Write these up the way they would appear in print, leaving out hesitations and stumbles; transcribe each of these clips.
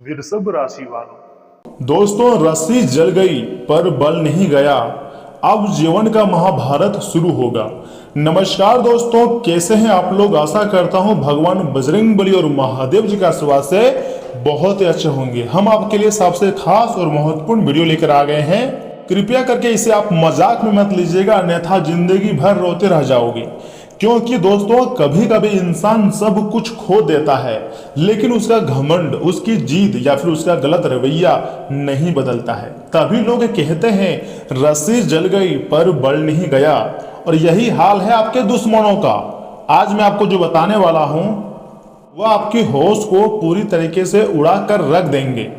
वृषभ राशि वालों, दोस्तों, रस्सी जल गई पर बल नहीं गया। अब जीवन का महाभारत शुरू होगा। नमस्कार दोस्तों, कैसे हैं आप लोग। आशा करता हूं भगवान बजरंगबली और महादेव जी का आशीर्वाद से बहुत ही अच्छे होंगे। हम आपके लिए सबसे खास और महत्वपूर्ण वीडियो लेकर आ गए हैं। कृपया करके इसे आप मजाक में मत लीजिएगा, अन्यथा जिंदगी भर रोते रह जाओगे। क्योंकि दोस्तों, कभी कभी इंसान सब कुछ खो देता है, लेकिन उसका घमंड, उसकी जीद या फिर उसका गलत रवैया नहीं बदलता है। तभी लोग कहते हैं रस्सी जल गई पर बल नहीं गया। और यही हाल है आपके दुश्मनों का। आज मैं आपको जो बताने वाला हूं वह आपके होश को पूरी तरीके से उड़ा कर रख देंगे।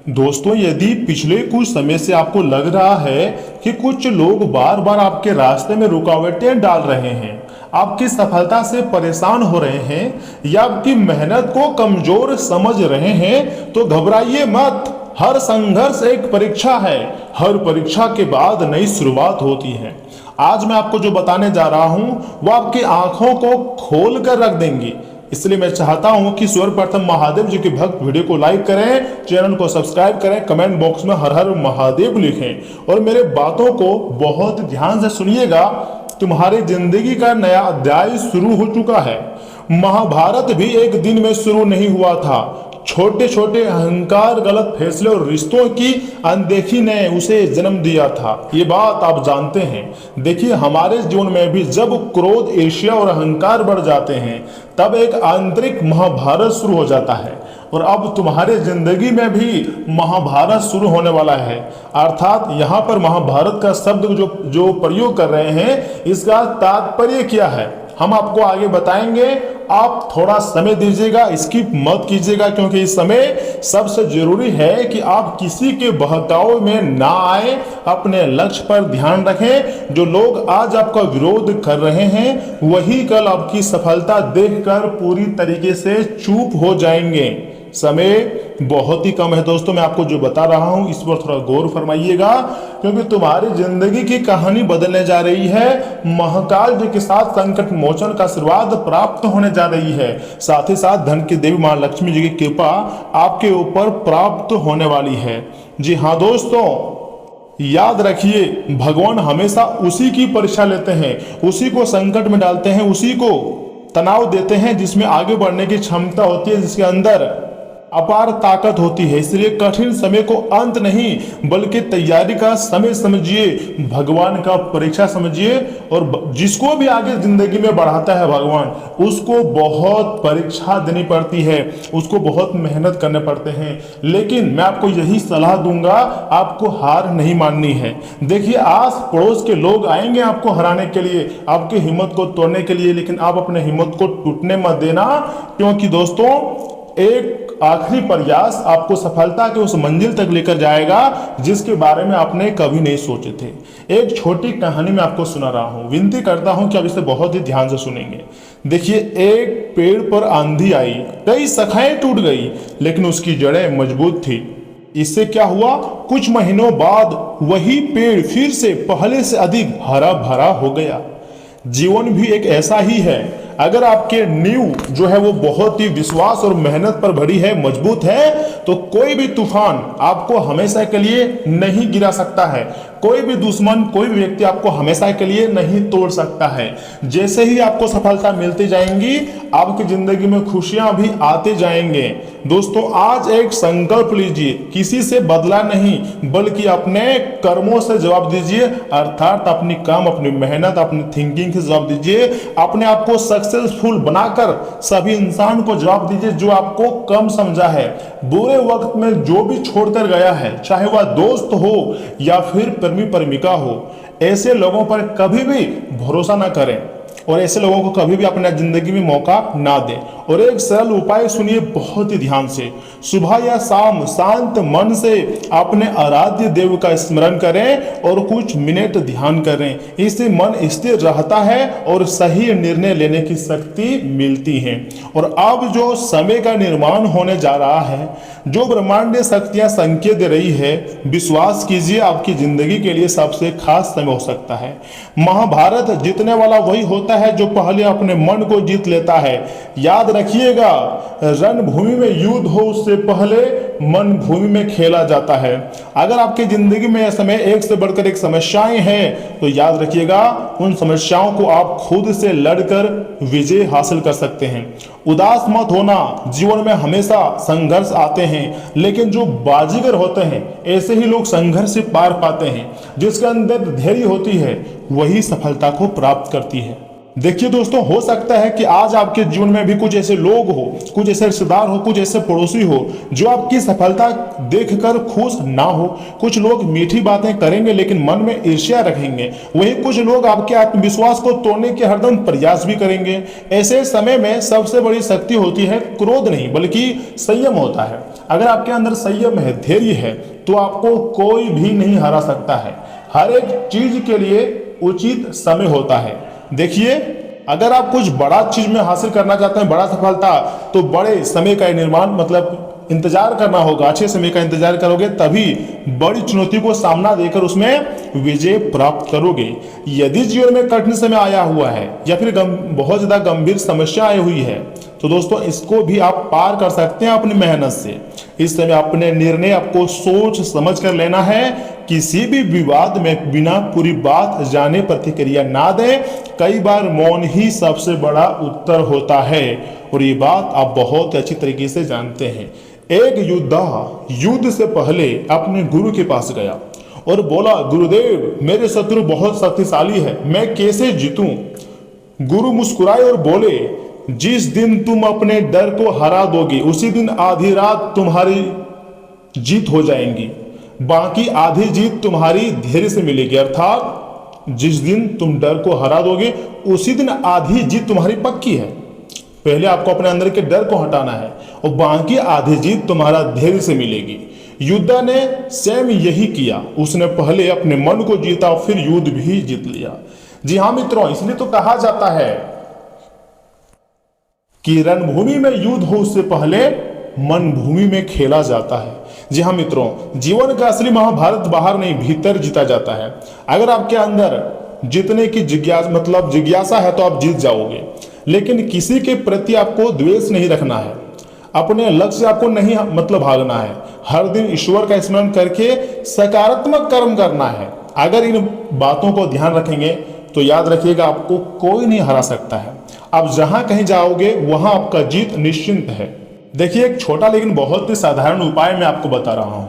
दोस्तों, यदि पिछले कुछ समय से आपको लग रहा है कि कुछ लोग बार बार आपके रास्ते में रुकावटें डाल रहे हैं, आपकी सफलता से परेशान हो रहे हैं या आपकी मेहनत को कमजोर समझ रहे हैं, तो घबराइए मत। हर संघर्ष एक परीक्षा है, हर परीक्षा के बाद नई शुरुआत होती है। आज मैं आपको जो बताने जा रहा हूं वह आपकी आंखों को खोल कर रख देंगी। इसलिए मैं चाहता हूं कि सर्वप्रथम महादेव जी के भक्त वीडियो को लाइक करें, चैनल को सब्सक्राइब करें, कमेंट बॉक्स में हर हर महादेव लिखें और मेरे बातों को बहुत ध्यान से सुनिएगा। तुम्हारी जिंदगी का नया अध्याय शुरू हो चुका है। महाभारत भी एक दिन में शुरू नहीं हुआ था। छोटे छोटे अहंकार, गलत फैसले और रिश्तों की अनदेखी ने उसे जन्म दिया था। ये बात आप जानते हैं। देखिए, हमारे जीवन में भी जब क्रोध, ईर्ष्या और अहंकार बढ़ जाते हैं, तब एक आंतरिक महाभारत शुरू हो जाता है। और अब तुम्हारे जिंदगी में भी महाभारत शुरू होने वाला है। अर्थात यहाँ पर महाभारत का शब्द जो प्रयोग कर रहे हैं, इसका तात्पर्य क्या है हम आपको आगे बताएंगे। आप थोड़ा समय दीजिएगा, स्किप मत कीजिएगा, क्योंकि इस समय सबसे जरूरी है कि आप किसी के बहकावे में ना आए, अपने लक्ष्य पर ध्यान रखें। जो लोग आज आपका विरोध कर रहे हैं, वही कल आपकी सफलता देखकर पूरी तरीके से चुप हो जाएंगे। समय बहुत ही कम है दोस्तों, मैं आपको जो बता रहा हूं इस पर थोड़ा गौर फरमाइएगा, क्योंकि तुम्हारी जिंदगी की कहानी बदलने जा रही है। महाकाल जी के साथ संकट मोचन का आशीर्वाद प्राप्त होने जा रही है। साथ ही साथ धन की देवी मां लक्ष्मी जी की कृपा आपके ऊपर प्राप्त होने वाली है। जी हाँ दोस्तों, याद रखिए, भगवान हमेशा उसी की परीक्षा लेते हैं, उसी को संकट में डालते हैं, उसी को तनाव देते हैं जिसमें आगे बढ़ने की क्षमता होती है, जिसके अंदर अपार ताकत होती है। इसलिए कठिन समय को अंत नहीं बल्कि तैयारी का समय समझिए, भगवान का परीक्षा समझिए। और जिसको भी आगे जिंदगी में बढ़ाता है भगवान, उसको बहुत परीक्षा देनी पड़ती है, उसको बहुत मेहनत करने पड़ते हैं। लेकिन मैं आपको यही सलाह दूंगा, आपको हार नहीं माननी है। देखिए, आस पड़ोस के लोग आएंगे आपको हराने के लिए, आपकी हिम्मत को तोड़ने के लिए, लेकिन आप अपने हिम्मत को टूटने मत देना। क्योंकि दोस्तों, एक आखिरी प्रयास आपको सफलता के उस मंजिल तक लेकर जाएगा जिसके बारे में आपने कभी नहीं सोचे थे। एक छोटी कहानी मैं आपको सुना रहा हूं, विनती करता हूं कि आप इसे बहुत ही ध्यान से सुनेंगे। देखिए, एक पेड़ पर आंधी आई, कई शाखाएं टूट गई, लेकिन उसकी जड़ें मजबूत थी। इससे क्या हुआ, कुछ महीनों बाद वही पेड़ फिर से पहले से अधिक हरा भरा हो गया। जीवन भी एक ऐसा ही है। अगर आपके नींव जो है वो बहुत ही विश्वास और मेहनत पर भरी है, मजबूत है, तो कोई भी तूफान आपको हमेशा के लिए नहीं गिरा सकता है। कोई भी दुश्मन, कोई भी व्यक्ति आपको हमेशा के लिए नहीं तोड़ सकता है। जैसे ही आपको सफलता मिलती जाएंगी, आपकी जिंदगी में खुशियां भी आते जाएंगे। दोस्तों, आज एक संकल्प लीजिए, किसी से बदला नहीं बल्कि अपने कर्मों से जवाब दीजिए। अर्थात अपनी काम, अपनी मेहनत, अपनी थिंकिंग से जवाब दीजिए। अपने आप को सक्सेसफुल बनाकर सभी इंसान को जवाब दीजिए जो आपको कम समझा है, बुरे वक्त में जो भी छोड़कर गया है, चाहे वह दोस्त हो या फिर प्रेमी प्रेमिका हो। ऐसे लोगों पर कभी भी भरोसा ना करें और ऐसे लोगों को कभी भी अपने जिंदगी में मौका ना दें। और एक सरल उपाय सुनिए बहुत ही ध्यान से। सुबह या शाम शांत मन से अपने आराध्य देव का स्मरण करें और कुछ मिनट ध्यान करें। इससे मन स्थिर रहता है और सही निर्णय लेने की शक्ति मिलती है। और अब जो समय का निर्माण होने जा रहा है, जो ब्रह्मांडीय शक्तियां संकेत दे रही है, विश्वास कीजिए आपकी जिंदगी के लिए सबसे खास समय हो सकता है। महाभारत जीतने वाला वही होता है जो पहले अपने मन को जीत लेता है। याद रखिएगा, रणभूमि में युद्ध हो उससे पहले मन भूमि में खेला जाता है। अगर आपकी जिंदगी में यह समय एक से बढ़कर एक समस्याएं हैं तो याद रखिएगा उन समस्याओं को आप खुद से लड़कर विजय हासिल कर सकते हैं। उदास मत होना, जीवन में हमेशा संघर्ष आते हैं, लेकिन जो बाजीगर होते हैं ऐसे ही लोग संघर्ष से पार पाते हैं। जिसके अंदर धैर्य होती है वही सफलता को प्राप्त करती है। देखिए दोस्तों, हो सकता है कि आज आपके जीवन में भी कुछ ऐसे लोग हो, कुछ ऐसे रिश्तेदार हो, कुछ ऐसे पड़ोसी हो जो आपकी सफलता देखकर खुश ना हो। कुछ लोग मीठी बातें करेंगे लेकिन मन में ईर्ष्या रखेंगे, वहीं कुछ लोग आपके आत्मविश्वास को तोड़ने के हरदम प्रयास भी करेंगे। ऐसे समय में सबसे बड़ी शक्ति होती है क्रोध नहीं बल्कि संयम होता है। अगर आपके अंदर संयम है, धैर्य है, तो आपको कोई भी नहीं हरा सकता है। हर एक चीज के लिए उचित समय होता है। देखिए, अगर आप कुछ बड़ा चीज में हासिल करना चाहते हैं, बड़ा सफलता, तो बड़े समय का निर्माण मतलब इंतजार करना होगा। अच्छे समय का इंतजार करोगे तभी बड़ी चुनौती को सामना देकर उसमें विजय प्राप्त करोगे। यदि जीवन में कठिन समय आया हुआ है या फिर बहुत ज्यादा गंभीर समस्या आई हुई है तो दोस्तों इसको भी आप पार कर सकते हैं अपनी मेहनत से। इस समय अपने निर्णय आपको सोच समझ कर लेना है। किसी भी विवाद में बिना पूरी बात जाने प्रतिक्रिया ना दें। कई बार मौन ही सबसे बड़ा उत्तर होता है और ये बात आप बहुत अच्छी तरीके से जानते हैं। एक योद्धा युद्ध से पहले अपने गुरु के पास गया और बोला, गुरुदेव मेरे शत्रु बहुत शक्तिशाली है, मैं कैसे जीतूं? गुरु मुस्कुराए और बोले, जिस दिन तुम अपने डर को हरा दोगे उसी दिन आधी रात तुम्हारी जीत हो जाएंगी, बाकी आधी जीत तुम्हारी धैर्य से मिलेगी। अर्थात जिस दिन तुम डर को हरा दोगे उसी दिन आधी जीत तुम्हारी पक्की है। पहले आपको अपने अंदर के डर को हटाना है और बाकी आधी जीत तुम्हारा धैर्य से मिलेगी। योद्धा ने स्वयं यही किया। उसने पहले अपने मन को जीता फिर युद्ध भी जीत लिया। जी हाँ मित्रों, इसलिए तो कहा जाता है कि रणभूमि में युद्ध हो उससे पहले मन भूमि में खेला जाता है। जी हाँ मित्रों, जीवन का असली महाभारत बाहर नहीं भीतर जीता जाता है। अगर आपके अंदर जीतने की जिज्ञासा है तो आप जीत जाओगे, लेकिन किसी के प्रति आपको द्वेष नहीं रखना है। अपने लक्ष्य से आपको नहीं भागना है। हर दिन ईश्वर का स्मरण करके सकारात्मक कर्म करना है। अगर इन बातों को ध्यान रखेंगे तो याद रखिएगा आपको कोई नहीं हरा सकता है। आप जहां कहीं जाओगे वहां आपका जीत निश्चिंत है। देखिए, एक छोटा लेकिन बहुत ही साधारण उपाय मैं आपको बता रहा हूं।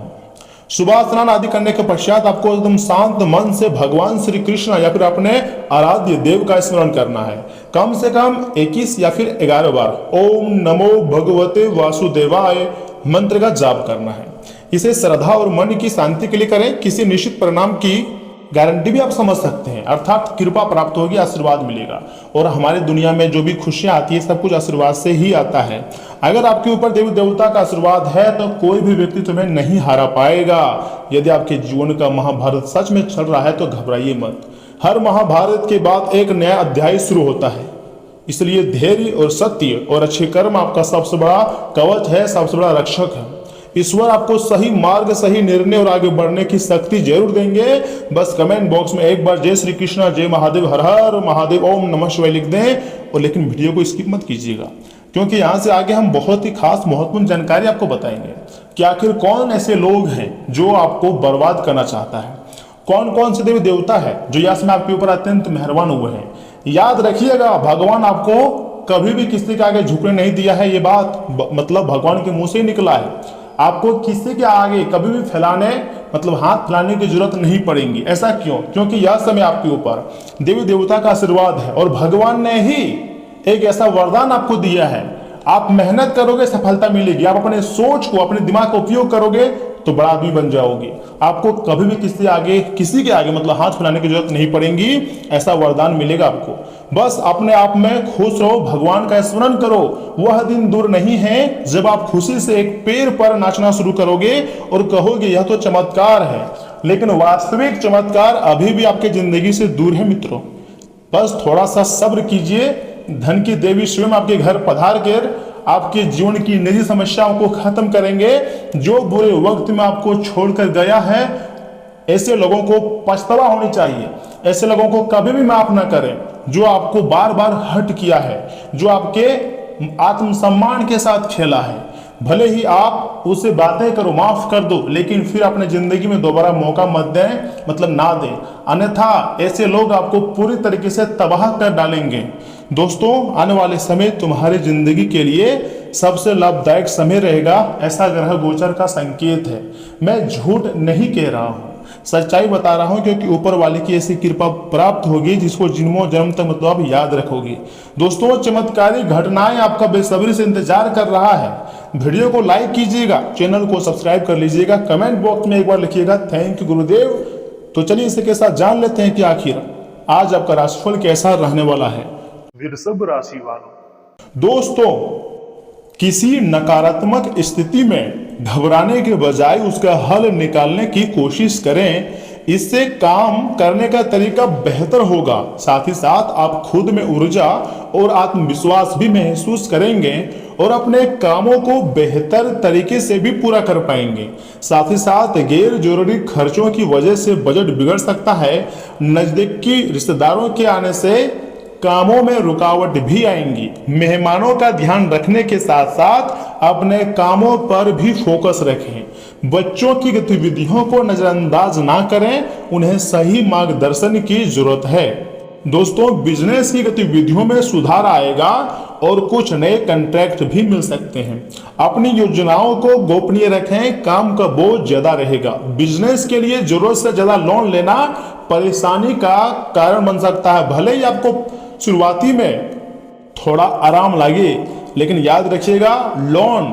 सुबह स्नान आदि करने के पश्चात आपको एकदम शांत मन से भगवान श्री कृष्ण या फिर अपने आराध्य देव का स्मरण करना है। कम से कम 21 या फिर 11 बार ओम नमो भगवते वासुदेवाय मंत्र का जाप करना है। इसे श्रद्धा और मन की शांति के लिए करें। किसी निश्चित परिणाम की गारंटी भी आप समझ सकते हैं, अर्थात कृपा प्राप्त होगी, आशीर्वाद मिलेगा। और हमारी दुनिया में जो भी खुशियां आती है सब कुछ आशीर्वाद से ही आता है। अगर आपके ऊपर देवी देवता का आशीर्वाद है तो कोई भी व्यक्ति तुम्हें नहीं हारा पाएगा। यदि आपके जीवन का महाभारत सच में चल रहा है तो घबराइए मत। हर महाभारत के बाद एक नया अध्याय शुरू होता है। इसलिए धैर्य और सत्य और अच्छे कर्म आपका सबसे बड़ा कवच है, सबसे बड़ा रक्षक है। ईश्वर आपको सही मार्ग, सही निर्णय और आगे बढ़ने की शक्ति जरूर देंगे। बस कमेंट बॉक्स में एक बार जय श्री कृष्णा, जय महादेव, हर हर महादेव, ओम नमः शिवाय लिख दें। और लेकिन वीडियो को स्किप मत कीजिएगा, क्योंकि यहाँ से आगे हम बहुत ही खास महत्वपूर्ण जानकारी आपको बताएंगे कि आखिर कौन ऐसे लोग हैं जो आपको बर्बाद करना चाहता है, कौन कौन से देवी देवता है जो यश में आपके ऊपर अत्यंत मेहरबान हुए हैं। याद रखिएगा, भगवान आपको कभी भी किसी के आगे झुकने नहीं दिया है। ये बात भगवान के मुंह से ही निकला है। आपको किसी के आगे कभी भी हाथ फैलाने की जरूरत नहीं पड़ेगी। ऐसा क्यों? क्योंकि यह समय आपके ऊपर देवी देवता का आशीर्वाद है और भगवान ने ही एक ऐसा वरदान आपको दिया है। आप मेहनत करोगे, सफलता मिलेगी। आप अपने सोच को, अपने दिमाग का उपयोग करोगे तो बड़ा आदमी बन जाओगे। आपको कभी भी किसी के आगे हाथ फैलाने की जरूरत नहीं पड़ेगी। ऐसा वरदान मिलेगा आपको। बस अपने आप में खुश रहो, भगवान का स्मरण करो। वह दिन दूर नहीं है जब आप खुशी से एक पैर पर नाचना शुरू करोगे और कहोगे यह तो चमत्कार है। लेकिन वास्तविक चमत्कार अभी भी आपके जिंदगी से दूर है मित्रों। बस थोड़ा सा सब्र कीजिए। धन की देवी स्वयं आपके घर पधार कर आपके जीवन की निजी समस्याओं को खत्म करेंगे। जो बुरे वक्त में आपको छोड़कर गया है, ऐसे लोगों को पछतावा होनी चाहिए। ऐसे लोगों को कभी भी माफ ना करें जो आपको बार बार हर्ट किया है, जो आपके आत्मसम्मान के साथ खेला है, भले ही आप उससे बातें करो, माफ कर दो, लेकिन फिर अपने जिंदगी में दोबारा मौका मत दें, मतलब ना दें, अन्यथा ऐसे लोग आपको पूरी तरीके से तबाह कर डालेंगे। दोस्तों, आने वाले समय तुम्हारी जिंदगी के लिए सबसे लाभदायक समय रहेगा, ऐसा ग्रह गोचर का संकेत है। मैं झूठ नहीं कह रहा हूँ, सच्चाई बता रहा हूं, क्योंकि ऊपर वाले की ऐसी कृपा प्राप्त होगी जिसको जन्मों जन्म तक मतलब आप याद रखोगे। दोस्तों, चमत्कारी घटनाएं आपका बेसब्री से इंतजार कर रहा है। वीडियो को लाइक कीजिएगा, चैनल को सब्सक्राइब कर लीजिएगा, कमेंट बॉक्स में एक बार लिखिएगा थैंक यू गुरुदेव। तो चलिए इसी के साथ जान लेते हैं कि आखिर आज आपका राशिफल कैसा रहने वाला है। वृषभ राशि वालों, दोस्तों, किसी नकारात्मक स्थिति में घबराने के बजाय उसका हल निकालने की कोशिश करें, इससे काम करने का तरीका बेहतर होगा। साथ ही साथ आप खुद में ऊर्जा और आत्मविश्वास भी महसूस करेंगे और अपने कामों को बेहतर तरीके से भी पूरा कर पाएंगे। साथ ही साथ गैर जरूरी खर्चों की वजह से बजट बिगड़ सकता है। नजदीकी रिश्तेदारों के आने से कामों में रुकावट भी आएंगी। मेहमानों का ध्यान रखने के साथ साथ अपने कामों पर भी फोकस रखें। बच्चों की गतिविधियों को नजरअंदाज ना करें, उन्हें सही मार्गदर्शन की जरूरत है। दोस्तों, बिजनेस की गतिविधियों में सुधार आएगा और कुछ नए कॉन्ट्रैक्ट भी मिल सकते हैं। अपनी योजनाओं को गोपनीय रखें, काम का बोझ ज्यादा रहेगा। बिजनेस के लिए जरूरत से ज्यादा लोन लेना परेशानी का कारण बन सकता है। भले ही आपको शुरुआती में थोड़ा आराम लगे, लेकिन याद रखिएगा, लोन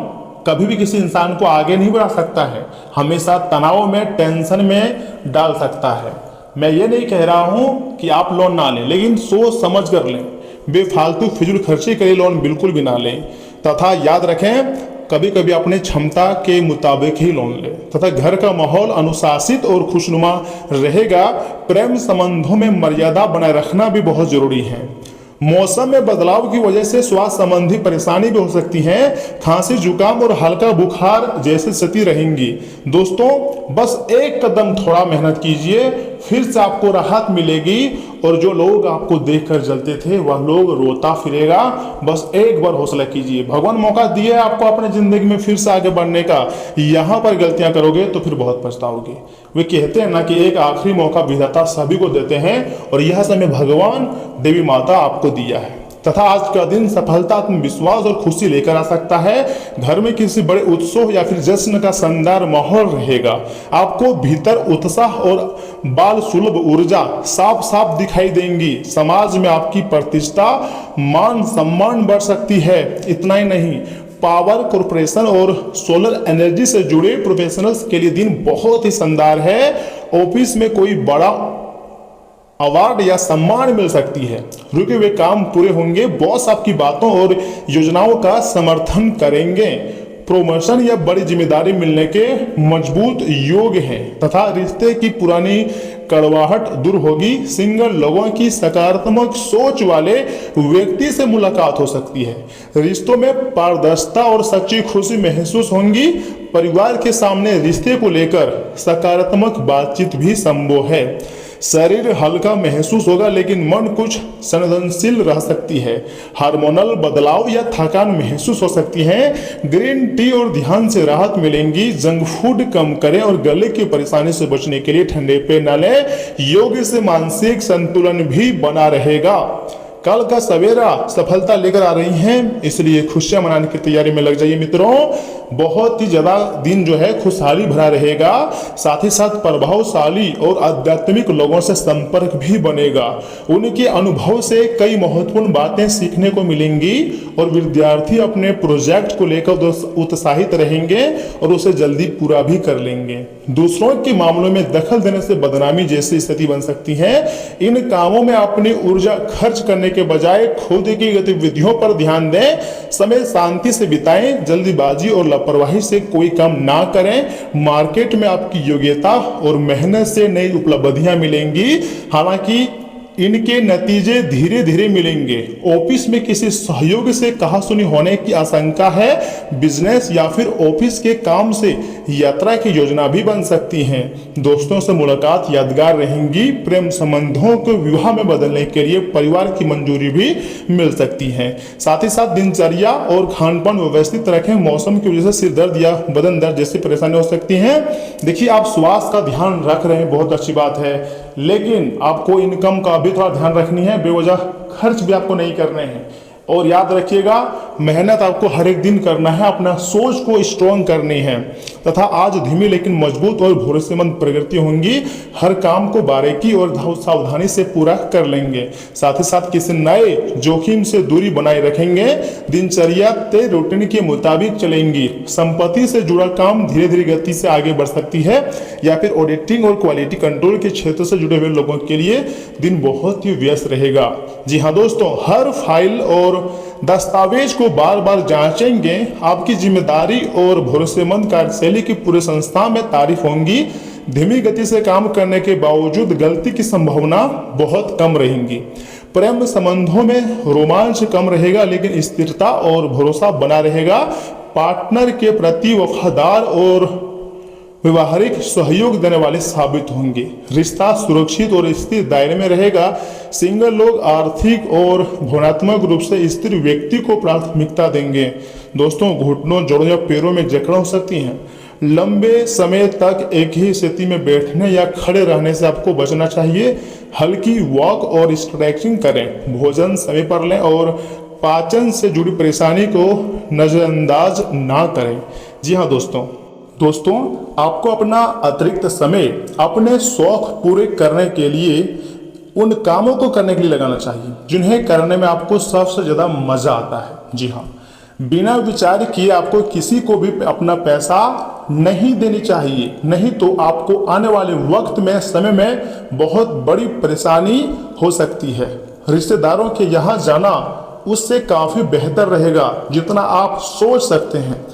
कभी भी किसी इंसान को आगे नहीं बढ़ा सकता है, हमेशा तनाव में, टेंशन में डाल सकता है। मैं ये नहीं कह रहा हूं कि आप लोन ना लें, लेकिन सोच समझ कर लें। बेफालतू फिजूल खर्ची के लिए लोन बिल्कुल भी ना लें। तथा याद रखें, कभी कभी अपने क्षमता के मुताबिक ही लोन लें। तथा घर का माहौल अनुशासित और खुशनुमा रहेगा। प्रेम संबंधों में मर्यादा बनाए रखना भी बहुत जरूरी है। मौसम में बदलाव की वजह से स्वास्थ्य संबंधी परेशानी भी हो सकती है। खांसी, जुकाम और हल्का बुखार जैसी स्थिति रहेंगी। दोस्तों, बस एक कदम थोड़ा मेहनत कीजिए, फिर से आपको राहत मिलेगी और जो लोग आपको देखकर जलते थे वह लोग रोता फिरेगा। बस एक बार हौसला कीजिए। भगवान मौका दिए आपको अपने जिंदगी में फिर से आगे बढ़ने का। यहाँ पर गलतियां करोगे तो फिर बहुत पछताओगे। वे कहते हैं ना कि एक आखिरी मौका विधाता सभी को देते हैं और यह समय भगवान देवी माता आपको दिया है। तथा आज का दिन सफलता, आत्मविश्वास और खुशी लेकर आ सकता है। घर में किसी बड़े उत्सव या फिर जश्न का शानदार माहौल रहेगा। आपको भीतर उत्साह और बाल सुलभ ऊर्जा साफ साफ दिखाई देंगी। समाज में आपकी प्रतिष्ठा, मान सम्मान बढ़ सकती है। इतना ही नहीं, पावर कॉर्पोरेशन और सोलर एनर्जी से जुड़े प्रोफेशनल्स के लिए दिन बहुत ही शानदार है। ऑफिस में कोई बड़ा अवार्ड या सम्मान मिल सकती है। रुके हुए काम पूरे होंगे। बॉस आपकी बातों और योजनाओं का समर्थन करेंगे। प्रमोशन या बड़ी जिम्मेदारी मिलने के मजबूत योग हैं। तथा रिश्ते की पुरानी कड़वाहट दूर होगी। सिंगल लोगों की सकारात्मक सोच वाले व्यक्ति से मुलाकात हो सकती है। रिश्तों में पारदर्शिता और सच्ची खुशी महसूस होंगी। परिवार के सामने रिश्ते को लेकर सकारात्मक बातचीत भी संभव है। शरीर हल्का महसूस होगा, लेकिन मन कुछ संवेदनशील रह सकती है। हार्मोनल बदलाव या थकान महसूस हो सकती है। ग्रीन टी और ध्यान से राहत मिलेंगी। जंक फूड कम करें और गले की परेशानी से बचने के लिए ठंडे पेय न लें। योग से मानसिक संतुलन भी बना रहेगा। कल का सवेरा सफलता लेकर आ रही हैं, इसलिए खुशियां मनाने की तैयारी में लग जाइए मित्रों। बहुत ही ज्यादा दिन जो है खुशहाली भरा रहेगा। साथ ही साथ प्रभावशाली और आध्यात्मिक लोगों से संपर्क भी बनेगा। उनके अनुभव से कई महत्वपूर्ण बातें सीखने को मिलेंगी और विद्यार्थी अपने प्रोजेक्ट को लेकर उत्साहित रहेंगे और उसे जल्दी पूरा भी कर लेंगे। दूसरों के मामलों में दखल देने से बदनामी जैसी स्थिति बन सकती है। इन कामों में अपनी ऊर्जा खर्च करने के बजाय खुद की गतिविधियों पर ध्यान दें। समय शांति से बिताएं। जल्दीबाजी और लापरवाही से कोई काम ना करें। मार्केट में आपकी योग्यता और मेहनत से नई उपलब्धियां मिलेंगी। हालांकि इनके नतीजे धीरे धीरे मिलेंगे। ऑफिस में किसी सहयोग से कहासुनी होने की आशंका है। बिजनेस या फिर ऑफिस के काम से यात्रा की योजना भी बन सकती है। दोस्तों से मुलाकात यादगार रहेंगी। प्रेम संबंधों को विवाह में बदलने के लिए परिवार की मंजूरी भी मिल सकती है। साथ ही साथ दिनचर्या और खान पान व्यवस्थित रखें। मौसम की वजह से सिर दर्द या बदन दर्द जैसी परेशानी हो सकती है। देखिए, आप स्वास्थ्य का ध्यान रख रहे हैं, बहुत अच्छी बात है, लेकिन आपको इनकम का भी थोड़ा ध्यान रखनी है। बेवजह खर्च भी आपको नहीं करने हैं। और याद रखिएगा, मेहनत आपको हर एक दिन करना है, अपना सोच को स्ट्रॉन्ग करनी है तथा आज धीमी लेकिन मजबूत और भरोसेमंद प्रगति होंगी। हर काम को बारीकी और सावधानी से पूरा कर लेंगे। साथ ही साथ किसी नए जोखिम से दूरी बनाए रखेंगे। दिनचर्या तय रूटीन के मुताबिक चलेंगी। संपत्ति से जुड़ा काम धीरे धीरे गति से आगे बढ़ सकती है, या फिर ऑडिटिंग और क्वालिटी कंट्रोल के क्षेत्र से जुड़े हुए लोगों के लिए दिन बहुत ही व्यस्त रहेगा। जी हाँ दोस्तों, हर फाइल और दस्तावेज को बार बार जांचेंगे। आपकी जिम्मेदारी और भरोसेमंद कार्यशैली की पूरे संस्था में तारीफ होंगी। धीमी गति से काम करने के बावजूद गलती की संभावना बहुत कम रहेंगी। प्रेम संबंधों में रोमांच कम रहेगा, लेकिन स्थिरता और भरोसा बना रहेगा। पार्टनर के प्रति वफादार और व्यवहारिक सहयोग देने वाले साबित होंगे। रिश्ता सुरक्षित और स्थिर दायरे में रहेगा। सिंगल लोग आर्थिक और भावनात्मक रूप से स्थिर व्यक्ति को प्राथमिकता देंगे। दोस्तों, घुटनों, जोड़ों या पैरों में जकड़न हो सकती हैं। लंबे समय तक एक ही स्थिति में बैठने या खड़े रहने से आपको बचना चाहिए। हल्की वॉक और स्ट्रेचिंग करें। भोजन समय पर लें और पाचन से जुड़ी परेशानी को नजरअंदाज ना करें। जी हाँ दोस्तों, आपको अपना अतिरिक्त समय अपने शौक पूरे करने के लिए उन कामों को करने के लिए लगाना चाहिए जिन्हें करने में आपको सबसे ज़्यादा मज़ा आता है। जी हाँ, बिना विचार किए आपको किसी को भी अपना पैसा नहीं देनी चाहिए, नहीं तो आपको आने वाले वक्त में समय में बहुत बड़ी परेशानी हो सकती है। रिश्तेदारों के यहाँ जाना उससे काफ़ी बेहतर रहेगा जितना आप सोच सकते हैं।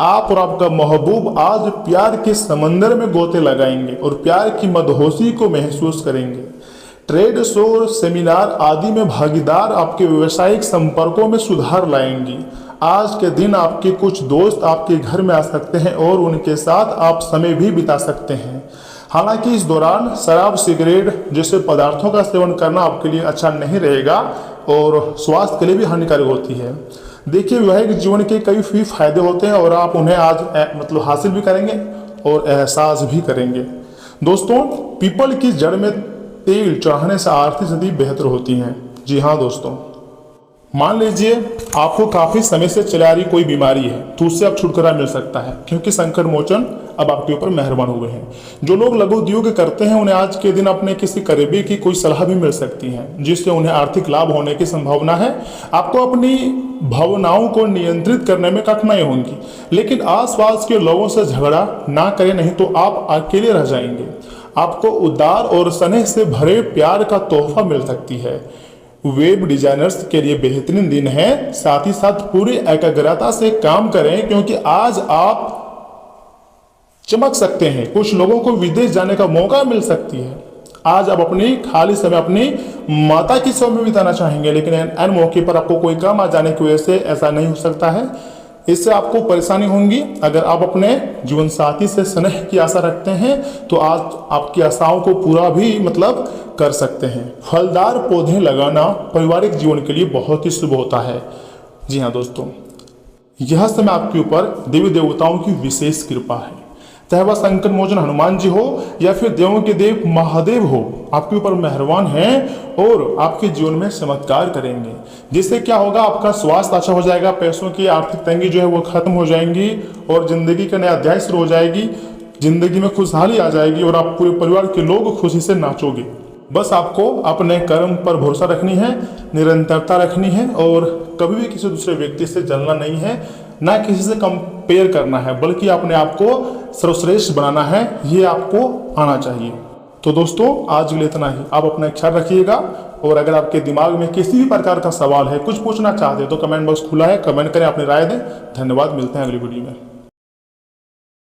आप और आपका महबूब आज प्यार के समंदर में गोते लगाएंगे और प्यार की मदहोशी को महसूस करेंगे। ट्रेड शो, सेमिनार आदि में भागीदार आपके व्यावसायिक संपर्कों में सुधार लाएंगी। आज के दिन आपके कुछ दोस्त आपके घर में आ सकते हैं और उनके साथ आप समय भी बिता सकते हैं। हालांकि इस दौरान शराब, सिगरेट जैसे पदार्थों का सेवन करना आपके लिए अच्छा नहीं रहेगा और स्वास्थ्य के लिए भी हानिकारक होती है। देखिए, वैवाहिक जीवन के कई फायदे होते हैं और आप उन्हें आज हासिल भी करेंगे और एहसास भी करेंगे। दोस्तों, पीपल की जड़ में तेल चढ़ाने से आर्थिक स्थिति बेहतर होती है। जी हाँ दोस्तों, मान लीजिए आपको काफी समय से चला रही कोई बीमारी है तो उससे अब छुटकारा मिल सकता है, क्योंकि संकट मोचन अब आपके ऊपर मेहरबान हुए हैं। जो लोग लघु उद्योग करते हैं उन्हें आज के दिन अपने किसी करीबी की कोई सलाह भी मिल सकती है जिससे उन्हें आर्थिक लाभ होने की संभावना है। आपको अपनी भावनाओं को नियंत्रित करने में कठिनाई होगी, लेकिन आसपास के लोगों से झगड़ा ना करें, नहीं तो आप अकेले रह जाएंगे। आपको उदार और स्नेह से भरे प्यार का तोहफा मिल सकती है। वेब डिजाइनर्स के लिए बेहतरीन दिन है। साथ ही साथ पूरी एकाग्रता से काम करें, क्योंकि आज आप चमक सकते हैं। कुछ लोगों को विदेश जाने का मौका मिल सकती है। आज आप अपनी खाली समय अपनी माता की सेवा में बिताना चाहेंगे, लेकिन अन मौके पर आपको कोई काम आ जाने की वजह से ऐसा नहीं हो सकता है। इससे आपको परेशानी होंगी। अगर आप अपने जीवन साथी से स्नेह की आशा रखते हैं तो आज आपकी आशाओं को पूरा भी कर सकते हैं। फलदार पौधे लगाना पारिवारिक जीवन के लिए बहुत ही शुभ होता है। जी हाँ दोस्तों, यह समय आपके ऊपर देवी देवताओं की विशेष कृपा है। चाहे वह संकट मोचन हनुमान जी हो या फिर देवों के देव महादेव हो, आपके ऊपर मेहरबान हैं और आपके जीवन में चमत्कार करेंगे। जिससे क्या होगा, आपका स्वास्थ्य अच्छा हो जाएगा, पैसों की आर्थिक तंगी जो है वो खत्म हो जाएंगी और जिंदगी का नया अध्याय शुरू हो जाएगी। जिंदगी में खुशहाली आ जाएगी और आप पूरे परिवार के लोग खुशी से नाचोगे। बस आपको अपने कर्म पर भरोसा रखनी है, निरंतरता रखनी है और कभी भी किसी दूसरे व्यक्ति से जलना नहीं है, ना किसी से कंपेयर करना है, बल्कि अपने आप को सर्वश्रेष्ठ बनाना है। ये आपको आना चाहिए। तो दोस्तों, आज के लिए इतना ही। आप अपना ख्याल रखिएगा और अगर आपके दिमाग में किसी भी प्रकार का सवाल है, कुछ पूछना चाहते हैं तो कमेंट बॉक्स खुला है, कमेंट करें, अपनी राय दें। धन्यवाद, मिलते हैं अगली वीडियो में।